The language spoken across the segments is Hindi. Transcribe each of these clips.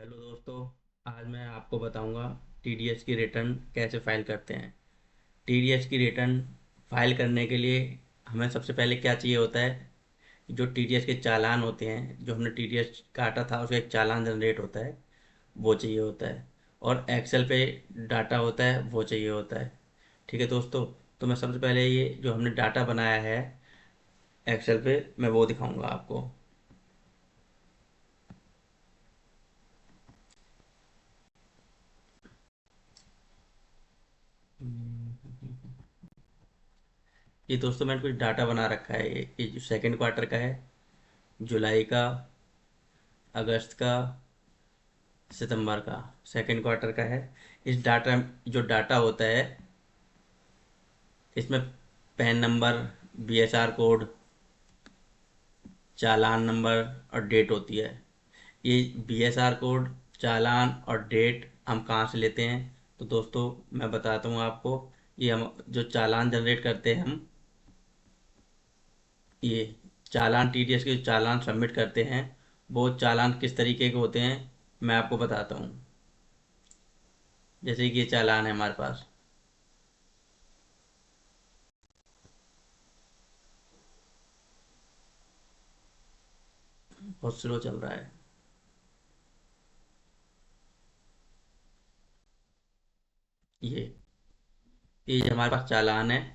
हेलो दोस्तों। आज मैं आपको बताऊंगा टीडीएस की रिटर्न कैसे फाइल करते हैं। टीडीएस की रिटर्न फाइल करने के लिए हमें सबसे पहले क्या चाहिए होता है। जो टीडीएस के चालान होते हैं, जो हमने टीडीएस काटा था उसका एक चालान जनरेट होता है, वो चाहिए होता है। और एक्सेल पे डाटा होता है, वो चाहिए होता है। ठीक है दोस्तों। तो मैं सबसे पहले ये जो हमने डाटा बनाया है एक्सेल पे, मैं वो दिखाऊंगा आपको। ये दोस्तों मैंने कुछ डाटा बना रखा है। ये जो सेकंड क्वार्टर का है, जुलाई का, अगस्त का, सितंबर का, सेकंड क्वार्टर का है। इस डाटा, जो डाटा होता है इसमें pan number, BSR code, challan number और डेट होती है। ये बीएसआर कोड, चालान और डेट हम कहाँ से लेते हैं? तो दोस्तों मैं बताता हूँ आपको। ये हम जो चालान जनरेट करते हैं हम, ये चालान टीडीएस के जो चालान सबमिट करते हैं, वो चालान किस तरीके के होते हैं मैं आपको बताता हूँ। जैसे कि ये चालान है हमारे पास। बहुत स्लो चल रहा है। ये ये हमारे पास चालान है।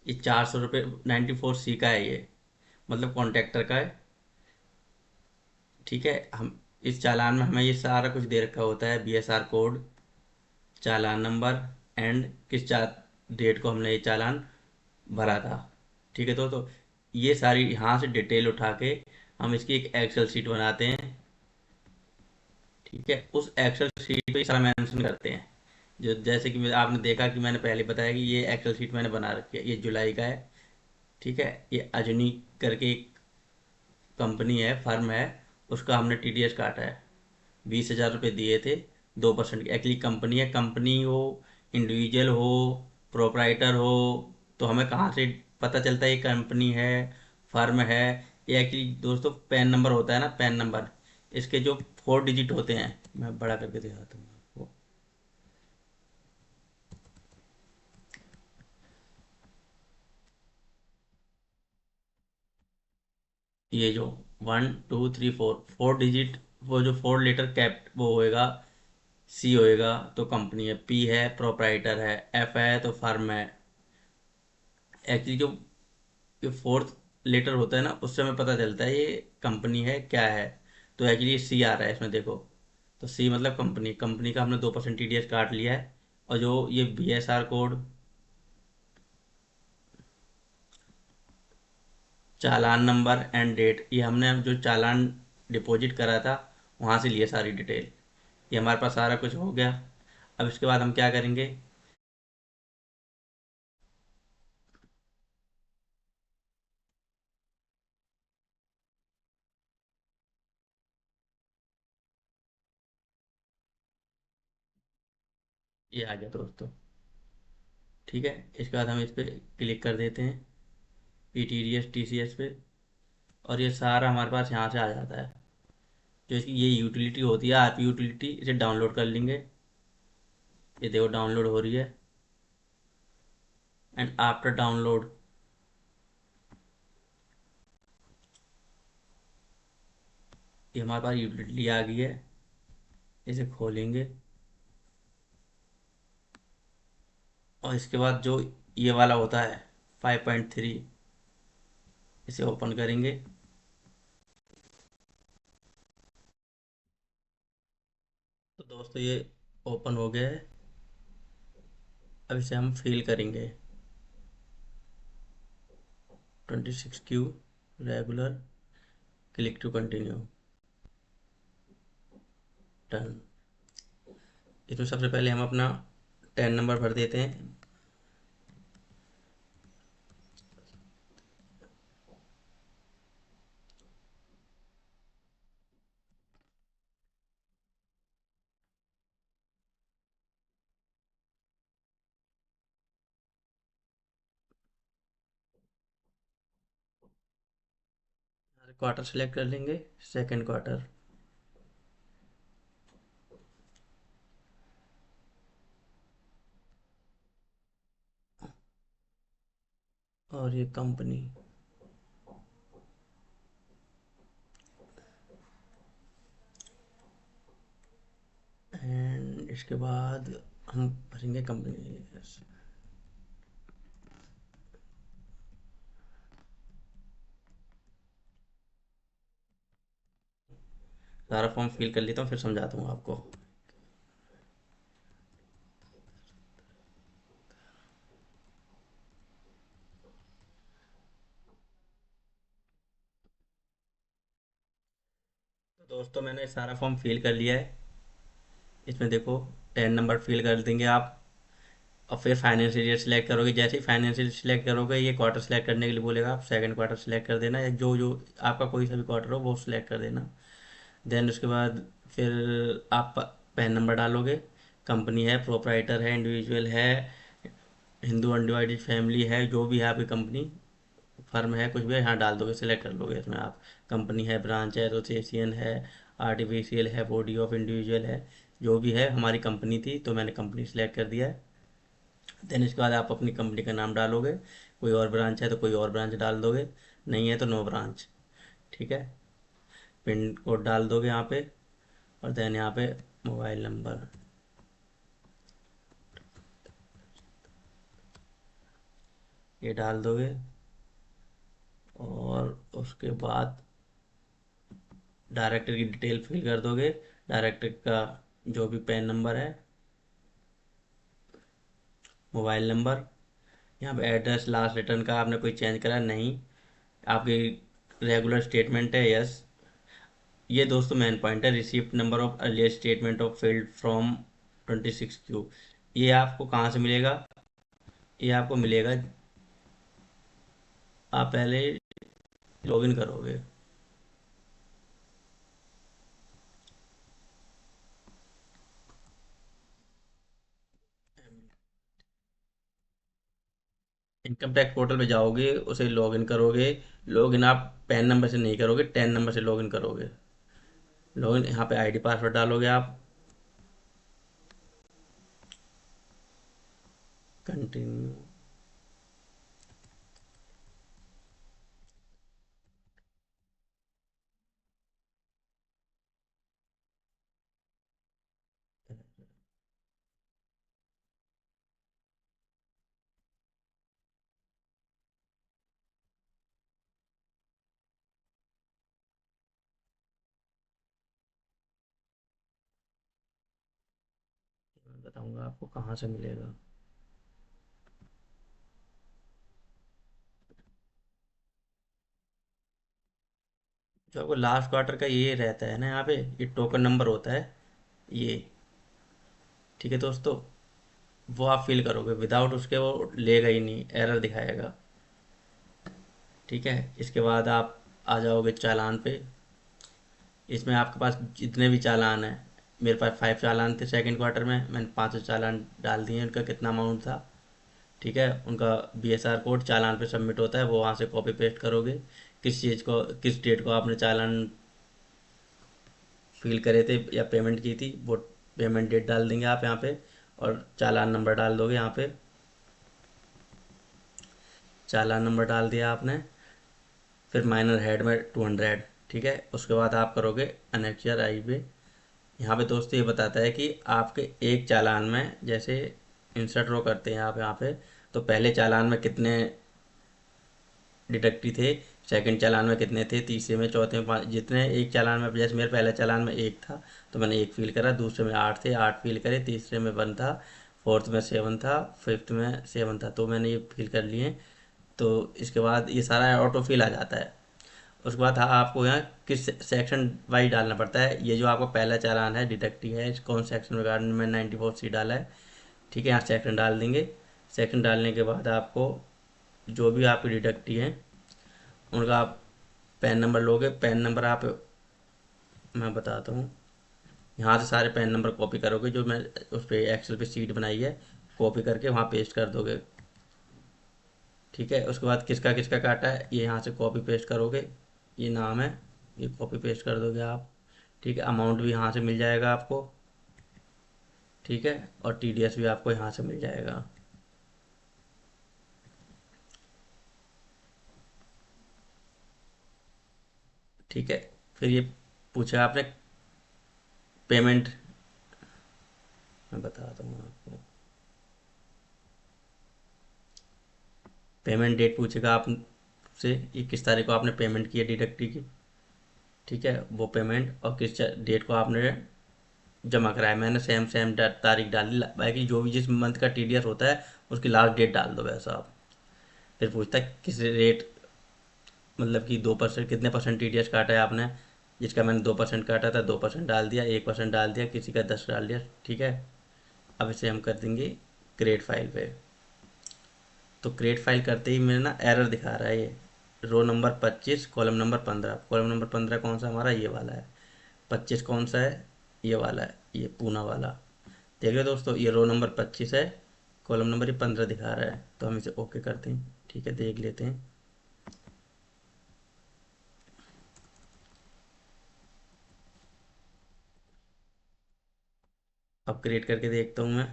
ये 400 रुपये 94C का है ये, मतलब कॉन्ट्रैक्टर का है। ठीक है। हम इस चालान में हमें ये सारा कुछ दे रखा होता है, BSR code, challan number and किस डेट को हमने ये चालान भरा था। ठीक है। तो ये सारी यहाँ से डिटेल उठा के हम इसकी एक एक्सेल शीट बनाते हैं। ठीक है। उस एक्सेल शीट पे ये सारा मेंशन करते हैं। जो जैसे कि आपने देखा कि मैंने पहले बताया कि ये एक्सेल शीट मैंने बना रखी है, ये जुलाई का है। ठीक है। ये अजनी करके एक कंपनी है, फर्म है, उसका हमने टीडीएस काटा है। 20,000 रुपये दिए थे, 2% की। एक्चुअली कंपनी है, कंपनी हो, इंडिविजुअल हो, प्रोपराइटर हो, तो हमें कहाँ से पता चलता है ये कंपनी है, फर्म है? ये एक्चुअली दोस्तों पैन नंबर होता है ना, पैन नंबर, इसके जो 4 डिजिट होते हैं, मैं बड़ा करके दिखाता हूँ आपको। ये जो 1 2 3 4, 4 डिजिट, वो जो 4 लेटर कैप वो होएगा। सी होएगा तो कंपनी है, पी है प्रोपराइटर है, एफ है तो फर्म है। एक्चुअली जो ये फोर्थ लेटर होता है ना, उससे हमें पता चलता है ये कंपनी है क्या है। तो एक्चुअली सी आ रहा है इसमें, देखो। तो सी मतलब कंपनी, कंपनी का हमने 2% टीडीएस काट लिया है। और जो ये BSR code, challan number and date, ये हमने जो चालान डिपॉजिट करा था वहाँ से लिए सारी डिटेल। ये हमारे पास सारा कुछ हो गया। अब इसके बाद हम क्या करेंगे? ये आ गया दोस्तों। ठीक है। इसके बाद हम इस पर क्लिक कर देते हैं, पीटीडीएस टीसीएस पे। और ये सारा हमारे पास यहाँ से आ जाता है। जो इसकी ये यूटिलिटी होती है, आरपी यूटिलिटी, इसे डाउनलोड कर लेंगे। ये देखो डाउनलोड हो रही है। एंड आफ्टर डाउनलोड, ये हमारे पास यूटिलिटी आ गई है। इसे खोलेंगे और इसके बाद जो ये वाला होता है 5.3, इसे ओपन करेंगे। तो दोस्तों ये ओपन हो गया है। अब इसे हम फिल करेंगे। 26Q regular, click to continue, done. इसमें सबसे पहले हम अपना 10 नंबर भर देते हैं। क्वार्टर सेलेक्ट कर लेंगे, सेकंड क्वार्टर। और ये कंपनी, एंड इसके बाद हम भरेंगे कंपनी। सारा फॉर्म फिल कर लेता हूँ, फिर समझाता हूँ आपको। तो दोस्तों मैंने सारा फॉर्म फिल कर लिया है। इसमें देखो 10 नंबर फिल कर देंगे आप। और फिर फाइनेंशियल ईयर सिलेक्ट करोगे। जैसे ही फाइनेंशियल सिलेक्ट करोगे, ये क्वार्टर सिलेक्ट करने के लिए बोलेगा, आप सेकंड क्वार्टर सिलेक्ट कर देना, या जो जो आपका कोई सा भी क्वार्टर हो वो सिलेक्ट कर देना। देन उसके बाद फिर आप पैन नंबर डालोगे। कंपनी है, प्रोपराइटर है, इंडिविजुअल है, हिंदू अनडिवाइडेड फैमिली है, जो भी है आपकी कंपनी, फर्म है, कुछ भी है, यहाँ डाल दोगे, सिलेक्ट कर लोगे इसमें आप। कंपनी है, ब्रांच है, एसोसिएशन है, आर्टिफिशियल है, बॉडी ऑफ इंडिविजुअल है, जो भी है, हमारी कंपनी थी तो मैंने कंपनी सिलेक्ट कर दिया है। देन इसके बाद आप अपनी कंपनी का नाम डालोगे। कोई और ब्रांच है तो कोई और ब्रांच डाल दोगे, नहीं है तो नो ब्रांच। ठीक है। पिन कोड डाल दोगे यहाँ पे, और देन यहाँ पे मोबाइल नंबर ये डाल दोगे। और उसके बाद डायरेक्टर की डिटेल फिल कर दोगे। डायरेक्टर का जो भी पैन नंबर है, मोबाइल नंबर, यहाँ पे एड्रेस, लास्ट रिटर्न का आपने कोई चेंज करा नहीं, आपकी रेगुलर स्टेटमेंट है, यस। ये दोस्तों मेन पॉइंट है, receipt number of earlier statement of field from 26Q। ये आपको कहाँ से मिलेगा? ये आपको मिलेगा, आप पहले लॉगिन करोगे। इनकम टैक्स पोर्टल पे जाओगे, उसे लॉगिन करोगे। लॉगिन आप पैन नंबर से नहीं करोगे, 10 नंबर से लॉगिन करोगे। लॉगिन यहाँ पे आईडी पासवर्ड डालोगे आप। कंटिन्यू। मैं बताऊंगा आपको कहाँ से मिलेगा। जो आपको लास्ट क्वार्टर का ये रहता है ना, यहाँ पे ये टोकन नंबर होता है ये। ठीक है दोस्तों, वो आप फिल करोगे, विदाउट उसके वो लेगा ही नहीं, एरर दिखाएगा। ठीक है। इसके बाद आप आ जाओगे चालान पे। इसमें आपके पास जितने भी चालान हैं, मेरे पास 5 चालान थे सेकंड क्वार्टर में, मैंने 5 चालान डाल दिए। उनका कितना अमाउंट था, ठीक है, उनका BSR कोड चालान पे सबमिट होता है, वो वहाँ से कॉपी पेस्ट करोगे। किस चीज़ को, किस डेट को आपने चालान फिल करे थे या पेमेंट की थी, वो पेमेंट डेट डाल देंगे आप यहाँ पे। और चालान नंबर डाल दोगे यहाँ पे। चालान नंबर डाल दिया आपने। फिर माइनर हेड में 200। ठीक है। उसके बाद आप करोगे अनेक्चर आई पे। यहाँ पे दोस्तों ये बताता है कि आपके एक चालान में, जैसे इंसर्ट रो करते हैं आप यहाँ पे, तो पहले चालान में कितने डिडक्टी थे, सेकंड चालान में कितने थे, तीसरे में, चौथे में, जितने एक चालान में, जैसे मेरे पहले चालान में 1 था तो मैंने 1 फील करा, दूसरे में 8 थे, 8 फील करे, तीसरे में 1 था, फोर्थ में 7 था, फिफ्थ में 7 था, तो मैंने ये फील कर लिए। तो इसके बाद ये सारा ऑटो फिल आ जाता है। उसके बाद आपको यहाँ किस सेक्शन वाइज डालना पड़ता है। ये जो आपका पहला चालान है डिडक्टी है, इस कौन सेक्शन में गार्डन में 94C डाला है। ठीक है, यहाँ सेक्शन डाल देंगे। सेक्शन डालने के बाद आपको जो भी आपकी डिडक्टी है उनका आप पैन नंबर लोगे। पैन नंबर आप, मैं बताता हूँ, यहाँ से सारे पैन नंबर कॉपी करोगे, जो मैं उस पर एक्सेल पे सीट बनाई है, कॉपी करके वहाँ पेस्ट कर दोगे। ठीक है। उसके बाद किसका किसका काटा है ये यहाँ से कॉपी पेस्ट करोगे। ये नाम है, ये कॉपी पेस्ट कर दोगे आप। ठीक है। अमाउंट भी यहाँ से मिल जाएगा आपको। ठीक है। और TDS भी आपको यहाँ से मिल जाएगा। ठीक है। फिर ये पूछा आपने पेमेंट, मैं बताता हूँ आपको। पेमेंट डेट पूछेगा आपसे, ये किस तारीख को आपने पेमेंट की है डिडक्टी की। ठीक है, वो पेमेंट और किस डेट को आपने जमा कराया। मैंने सेम सेम तारीख डाली, बाकी जो भी जिस मंथ का टीडीएस होता है उसकी लास्ट डेट डाल दो वैसा आप। फिर पूछता है किस रेट, मतलब कि 2% कितने परसेंट टीडीएस काटा है आपने। जिसका मैंने 2% काटा था 2% डाल दिया, 1% डाल दिया, किसी का 10 डाल दिया। ठीक है, अब इसे हम कर देंगे क्रिएट फाइल पे। तो क्रिएट फाइल करते ही मेरे ना एरर दिखा रहा है ये, row number 25 column number 15। Column number 15 कौन सा हमारा, ये वाला है। 25 कौन सा है, ये वाला है, ये पूना वाला। देखिए दोस्तों, ये रो नंबर 25 है, कॉलम नंबर ये 15 दिखा रहा है। तो हम इसे ओके करते हैं। ठीक है, देख लेते हैं। अब क्रिएट करके देखता हूँ मैं।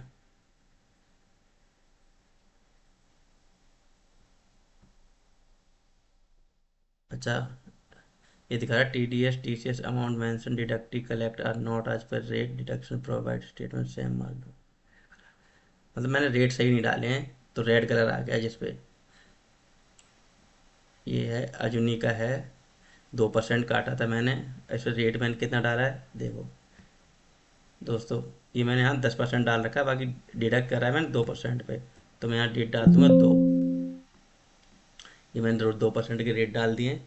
अच्छा, ये दिखा रहा है T D S T C S amount mention deductee collect are not as per rate deduction provide statement same मान लो। मतलब मैंने रेट सही नहीं डाले हैं, तो रेड कलर आ गया जिसपे। ये है अजुनी का है, 2% काटा था मैंने। ऐसे रेट मैंने कितना डाला है देखो दोस्तों, ये मैंने यहाँ 10% डाल रखा है, बाकी डिडक्ट करा है मैंने 2% पे। तो मैं यहाँ डेट डाल दूंगा 2। ये मैंने 2% के रेट डाल दिए।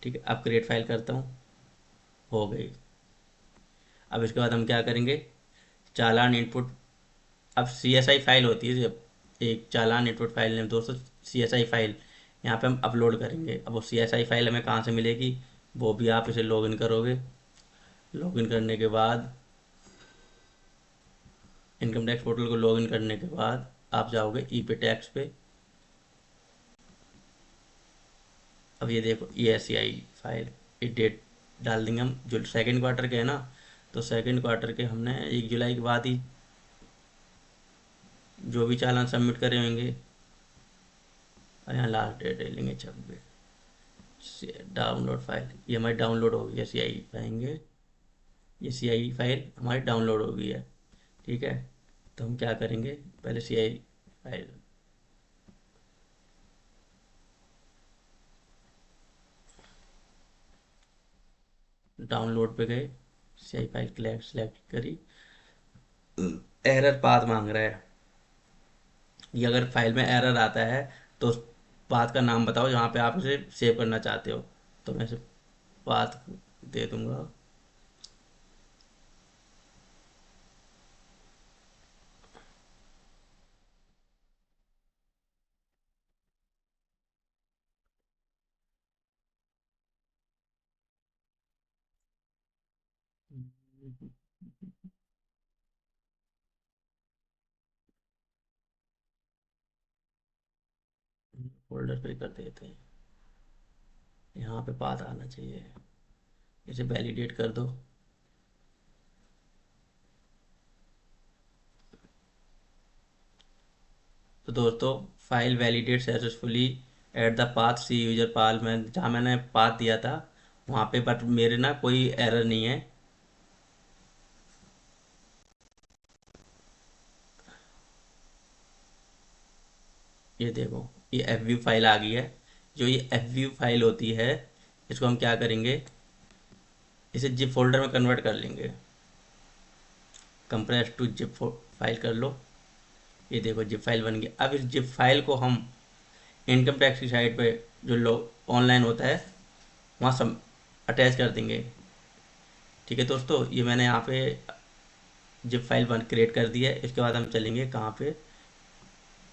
ठीक है, अब क्रिएट फाइल करता हूँ, हो गई। अब इसके बाद हम क्या करेंगे, चालान इनपुट। अब सी एस आई फाइल होती है जब, एक चालान इनपुट फाइल नेम दोस्तों, सी एस आई फाइल यहाँ पे हम अपलोड करेंगे। अब वो सी एस आई फाइल हमें कहाँ से मिलेगी, वो भी आप इसे लॉगिन करोगे। लॉगिन करने के बाद, इनकम टैक्स पोर्टल को लॉगिन करने के बाद आप जाओगे ई पे टैक्स पे। अब ये देखो ये एस सी आई फाइल, ये डेट डाल देंगे हम, जो सेकेंड क्वार्टर के है ना, तो सेकेंड क्वार्टर के हमने 1 जुलाई के बाद ही जो भी चालान सबमिट करे होंगे। और यहाँ लास्ट डेट ले लेंगे 26। डाउनलोड फाइल, ये हमारी डाउनलोड हो गई है सी आई पाएंगे, ये सी आई फाइल हमारी डाउनलोड हो गई है। ठीक है, तो हम क्या करेंगे, पहले सी आई फाइल, डाउनलोड पे गए, सी आई फाइल सेलेक्ट करी। एरर पाथ मांग रहा है। ये अगर फाइल में एरर आता है तो उस पाथ का नाम बताओ जहाँ पे आप इसे सेव करना चाहते हो। तो मैं इसे पाथ दे दूंगा, फोल्डर पे कर देते हैं। यहाँ पे पाथ आना चाहिए, इसे वैलिडेट कर दो। तो दोस्तों, file validate successfully at the path C user पाल में, जहाँ मैंने पाथ दिया था वहाँ पे, बट मेरे ना कोई एरर नहीं है। ये देखो, ये एफ व्यू फाइल आ गई है। जो ये एफ व्यू फाइल होती है, इसको हम क्या करेंगे, इसे जिप फोल्डर में कन्वर्ट कर लेंगे। कंप्रेस टू जिप फाइल कर लो। ये देखो जिप फाइल बन गई। अब इस जिप फाइल को हम इनकम टैक्स की साइट पे, जो लोग ऑनलाइन होता है वहाँ सब अटैच कर देंगे। ठीक है दोस्तों, ये मैंने यहाँ पे जिप फाइल बन क्रिएट कर दी है। इसके बाद हम चलेंगे कहाँ पे,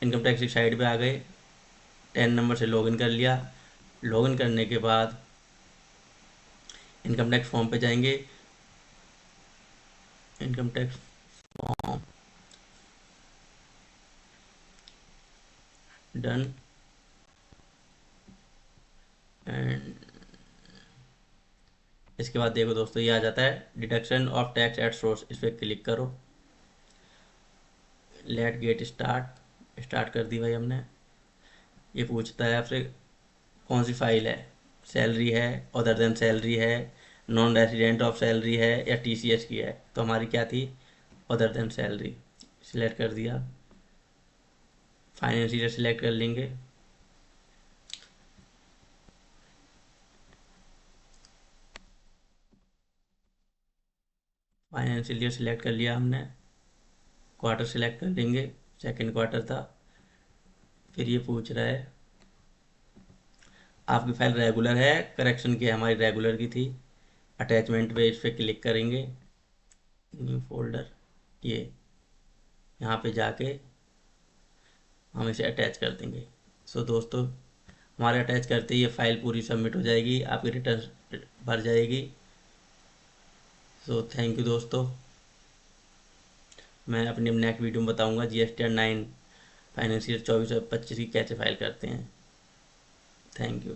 इनकम टैक्स की साइट पे आ गए, 10 नंबर से लॉगिन कर लिया। लॉगिन करने के बाद इनकम टैक्स फॉर्म पे जाएंगे, income tax form, done. And इसके बाद देखो दोस्तों, ये आ जाता है deduction of tax at source, इस पर क्लिक करो। लेट गेट स्टार्ट, स्टार्ट कर दी भाई हमने। ये पूछता है आपसे कौन सी फाइल है, सैलरी है, अदर देन सैलरी है, नॉन रेजिडेंट ऑफ सैलरी है, या टीसीएस की है। तो हमारी क्या थी, अदर देन सैलरी। सिलेक्ट कर दिया, फाइनेंशियल सिलेक्ट कर लेंगे। फाइनेंशियल ईयर सिलेक्ट कर लिया हमने, क्वार्टर सिलेक्ट कर लेंगे, सेकंड क्वार्टर था। फिर ये पूछ रहा है आपकी फाइल रेगुलर है, करेक्शन की है, हमारी रेगुलर की थी। अटैचमेंट पे इस पर क्लिक करेंगे, न्यू फोल्डर, ये यहाँ पे जाके हम इसे अटैच कर देंगे। सो दोस्तों, हमारे अटैच करते ही ये फाइल पूरी सबमिट हो जाएगी, आपकी रिटर्न भर जाएगी। सो थैंक यू दोस्तों। मैं अपनी नेक्स्ट वीडियो में बताऊंगा GSTN 9 फाइनेंशियल 24 और 25 की कैसे फाइल करते हैं। Thank you.